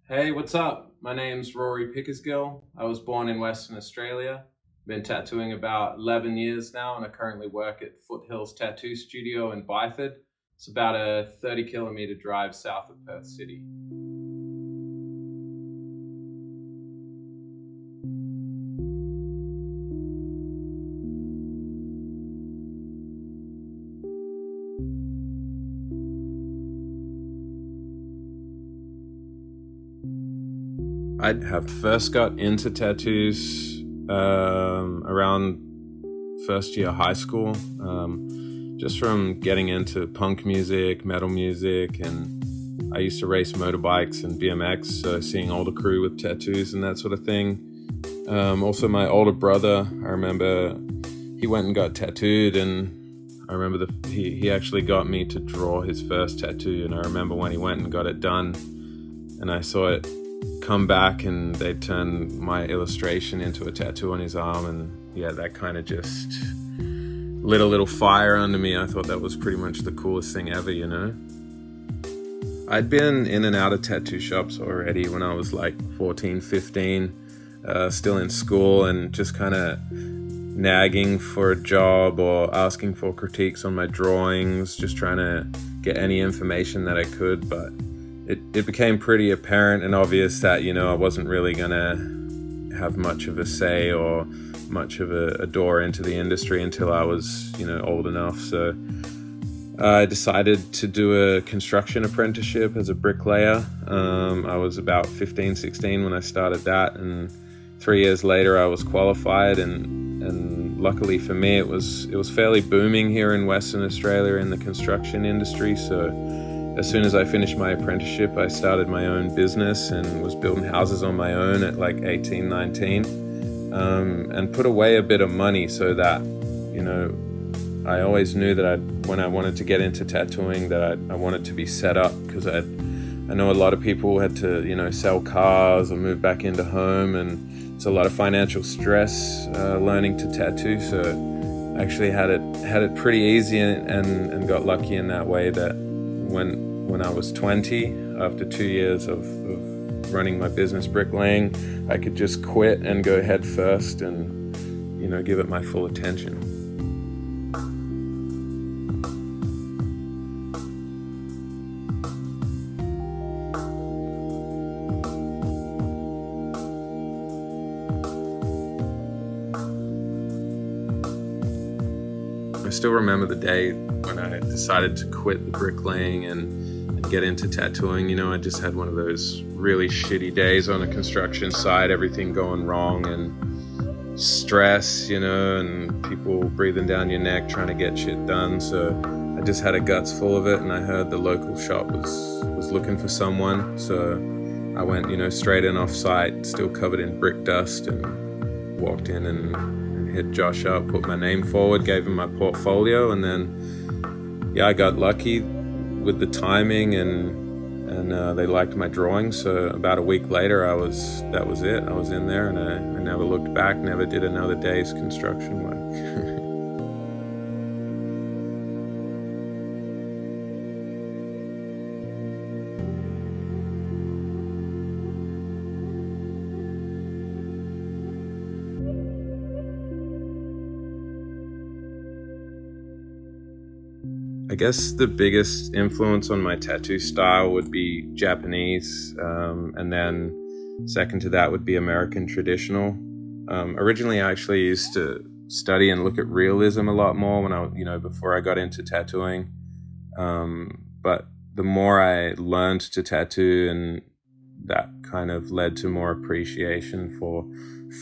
Hey, what's up? My name's Rory Pickersgill. I was born in Western Australia. Been tattooing about 11 years now, and I currently work at Foothills Tattoo Studio in Byford. It's about a 30-kilometer drive south of Perth City. I have first got into tattoos around first year high school, just from getting into punk music, metal music, and I used to race motorbikes and BMX, so seeing older crew with tattoos and that sort of thing. Also, my older brother, I remember he went and got tattooed, and I remember he actually got me to draw his first tattoo, and I remember when he went and got it done, and I saw it come back and they turned my illustration into a tattoo on his arm, and yeah, that kind of just lit a little fire under me. I thought that was pretty much the coolest thing ever, you know? I'd been in and out of tattoo shops already when I was like 14, 15, still in school and just kind of nagging for a job or asking for critiques on my drawings, just trying to get any information that I could, but it became pretty apparent and obvious that, I wasn't really gonna have much of a say or much of a door into the industry until I was, old enough. So I decided to do a construction apprenticeship as a bricklayer. I was about 15, 16 when I started that, and 3 years later I was qualified, and luckily for me it was fairly booming here in Western Australia in the construction industry. So as soon as I finished my apprenticeship, I started my own business and was building houses on my own at like 18, 19, and put away a bit of money so that, I always knew that when I wanted to get into tattooing that I wanted to be set up, because I know a lot of people had to, sell cars or move back into home, and it's a lot of financial stress learning to tattoo. So I actually had it pretty easy and got lucky in that way that when I was 20, after 2 years of running my business bricklaying, I could just quit and go head first and, give it my full attention. I still remember the day when I decided to quit the bricklaying and get into tattooing. I just had one of those really shitty days on a construction site, everything going wrong and stress, and people breathing down your neck trying to get shit done. So I just had a guts full of it, and I heard the local shop was looking for someone. So I went, straight in off site, still covered in brick dust, and walked in and hit Josh up, put my name forward, gave him my portfolio, and then I got lucky with the timing and they liked my drawing. So about a week later, that was it. I was in there, and I never looked back, never did another day's construction work. I guess the biggest influence on my tattoo style would be Japanese, and then second to that would be American traditional. Originally, I actually used to study and look at realism a lot more when before I got into tattooing. But the more I learned to tattoo, and that kind of led to more appreciation for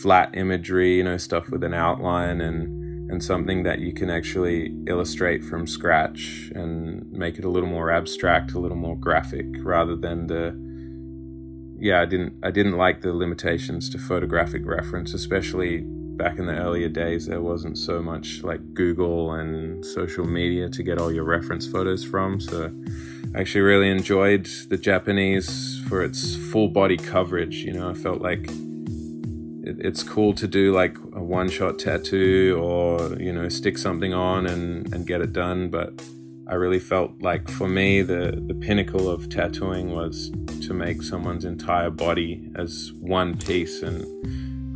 flat imagery, stuff with an outline and something that you can actually illustrate from scratch and make it a little more abstract, a little more graphic, rather than I didn't like the limitations to photographic reference, especially back in the earlier days. There wasn't so much like Google and social media to get all your reference photos from. So I actually really enjoyed the Japanese for its full body coverage. I felt like it's cool to do like a one-shot tattoo or, stick something on and get it done. But I really felt like for me, the pinnacle of tattooing was to make someone's entire body as one piece, and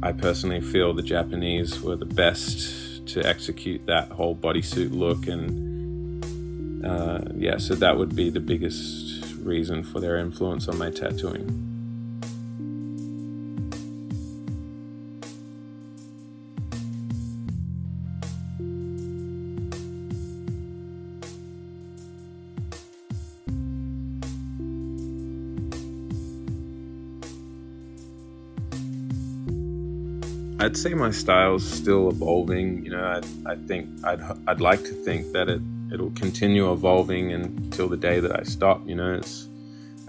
I personally feel the Japanese were the best to execute that whole bodysuit look, and so that would be the biggest reason for their influence on my tattooing. I'd say my style's still evolving. You know, I think I'd like to think that it'll continue evolving until the day that I stop. You know,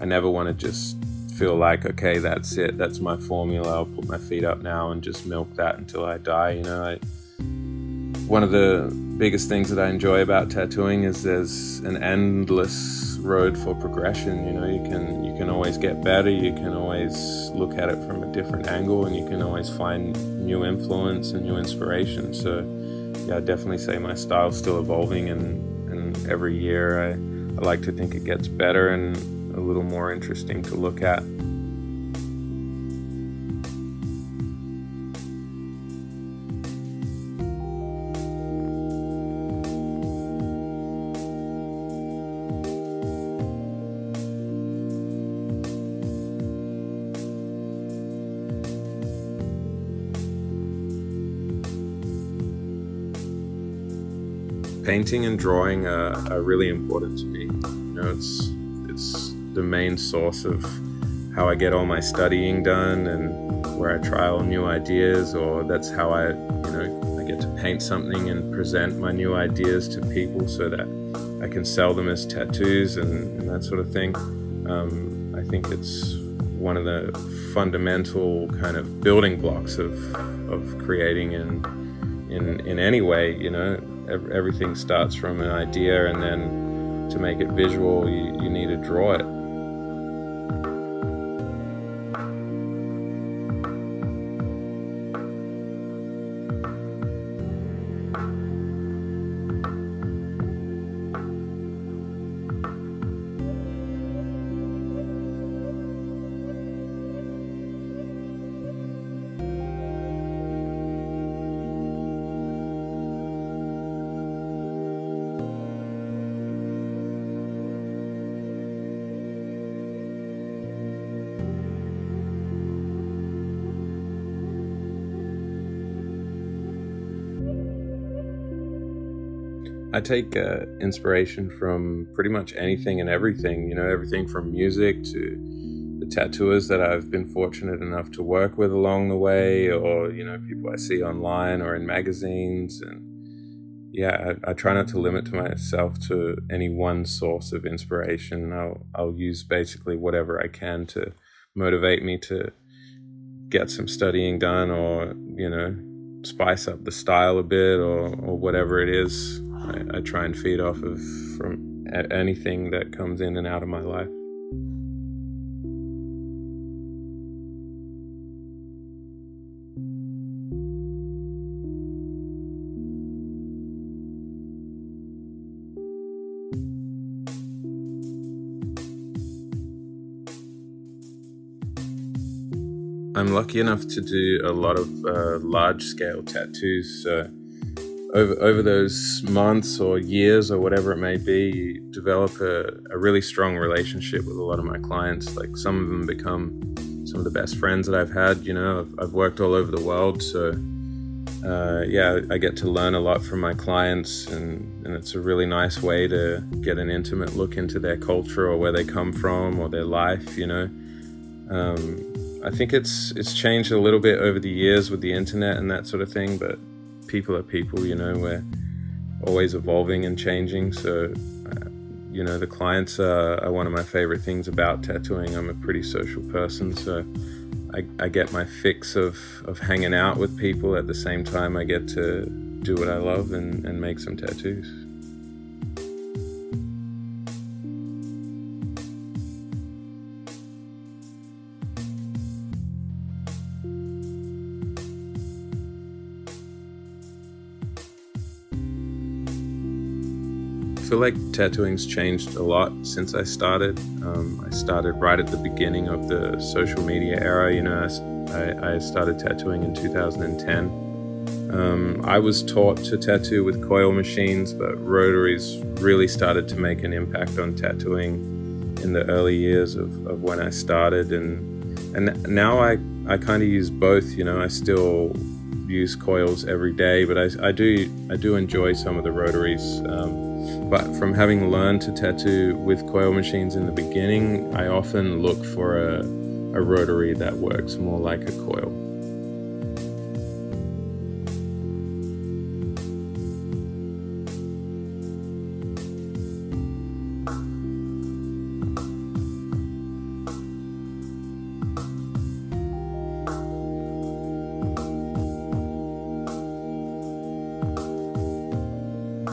I never want to just feel like, okay, that's it, that's my formula, I'll put my feet up now and just milk that until I die. You know, one of the biggest things that I enjoy about tattooing is there's an endless road for progression. You know, you can always get better, you can always look at it from a different angle, and you can always find new influence and new inspiration. So yeah, I definitely say my style's still evolving, and every year I like to think it gets better and a little more interesting to look at. Painting and drawing are really important to me. You know, it's the main source of how I get all my studying done, and where I try all new ideas, or that's how I get to paint something and present my new ideas to people so that I can sell them as tattoos and that sort of thing. I think it's one of the fundamental kind of building blocks of creating in any way. You know, everything starts from an idea, and then to make it visual, you need to draw it. I take inspiration from pretty much anything and everything, you know, everything from music to the tattooers that I've been fortunate enough to work with along the way, or, you know, people I see online or in magazines. And yeah, I try not to limit myself to any one source of inspiration. I'll use basically whatever I can to motivate me to get some studying done, or, you know, spice up the style a bit, or whatever it is. I try and feed off of from anything that comes in and out of my life. I'm lucky enough to do a lot of large-scale tattoos. So over those months or years or whatever it may be, you develop a really strong relationship with a lot of my clients. Like, some of them become some of the best friends that I've had. You know, I've worked all over the world, so I get to learn a lot from my clients, and it's a really nice way to get an intimate look into their culture, or where they come from, or their life, you know. I think it's changed a little bit over the years with the internet and that sort of thing, but people are people, you know, we're always evolving and changing. So, you know, the clients are one of my favorite things about tattooing. I'm a pretty social person, so I get my fix of hanging out with people at the same time I get to do what I love and make some tattoos. feel like tattooing's changed a lot since I started. I started right at the beginning of the social media era. I started tattooing in 2010. I was taught to tattoo with coil machines, but rotaries really started to make an impact on tattooing in the early years of when I started, and now I kind of use both. I still use coils every day, but I do enjoy some of the rotaries. But from having learned to tattoo with coil machines in the beginning, I often look for a rotary that works more like a coil.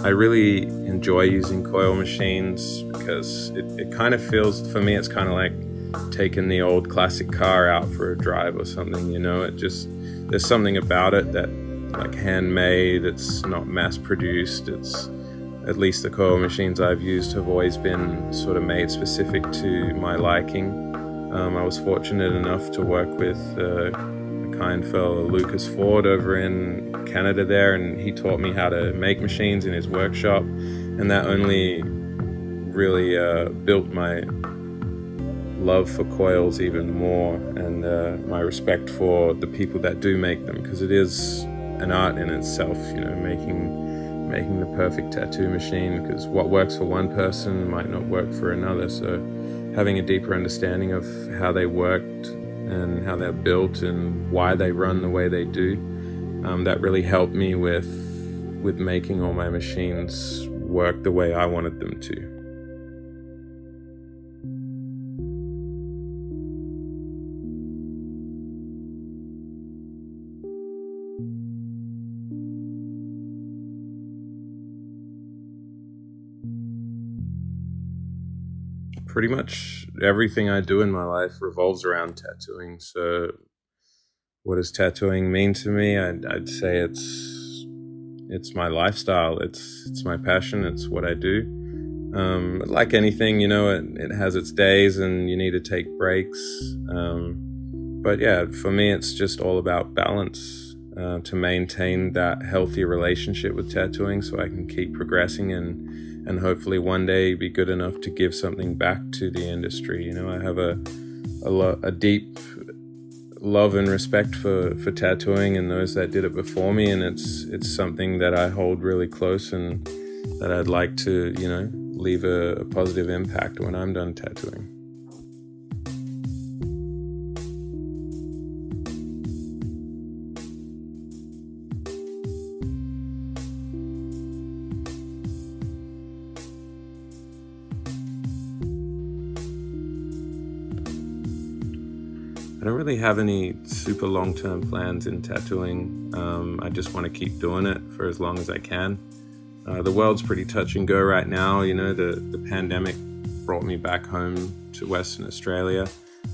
I really enjoy using coil machines because it kind of feels, for me, it's kind of like taking the old classic car out for a drive or something, there's something about it that, like, handmade, it's not mass produced. It's, at least the coil machines I've used have always been sort of made specific to my liking. I was fortunate enough to work with a kind fellow, Lucas Ford, over in Canada there, and he taught me how to make machines in his workshop, and that only really built my love for coils even more, and my respect for the people that do make them, because it is an art in itself, making the perfect tattoo machine, because what works for one person might not work for another. So having a deeper understanding of how they worked and how they're built and why they run the way they do, that really helped me with making all my machines work the way I wanted them to. Pretty much everything I do in my life revolves around tattooing. So what does tattooing mean to me? I'd say it's my lifestyle. It's my passion. It's what I do. Like anything, it has its days and you need to take breaks. But yeah, for me, it's just all about balance, to maintain that healthy relationship with tattooing so I can keep progressing and hopefully one day be good enough to give something back to the industry. I have a deep love and respect for tattooing and those that did it before me, and it's something that I hold really close and that I'd like to, leave a positive impact when I'm done tattooing. I don't really have any super long-term plans in tattooing. I just want to keep doing it for as long as I can. The world's pretty touch and go right now. The pandemic brought me back home to Western Australia.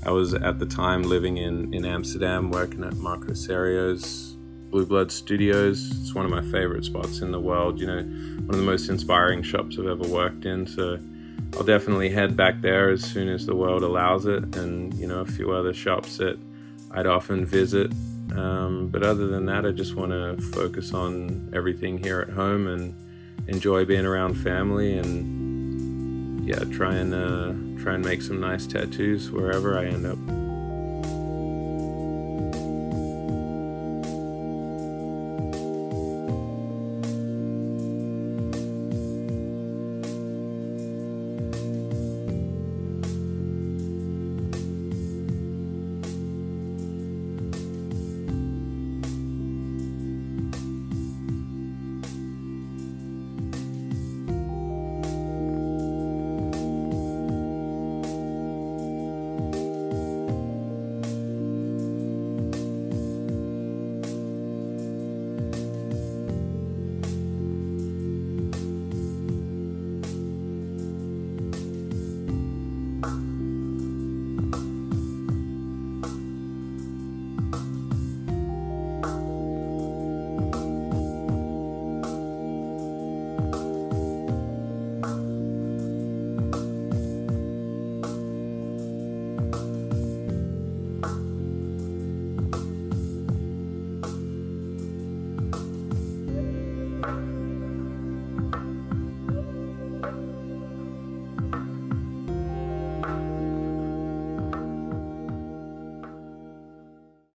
I was at the time living in Amsterdam, working at Marco Serio's Blue Blood Studios. It's one of my favorite spots in the world, one of the most inspiring shops I've ever worked in. So I'll definitely head back there as soon as the world allows it, and a few other shops that I'd often visit. But other than that, I just want to focus on everything here at home and enjoy being around family, and try and make some nice tattoos wherever I end up.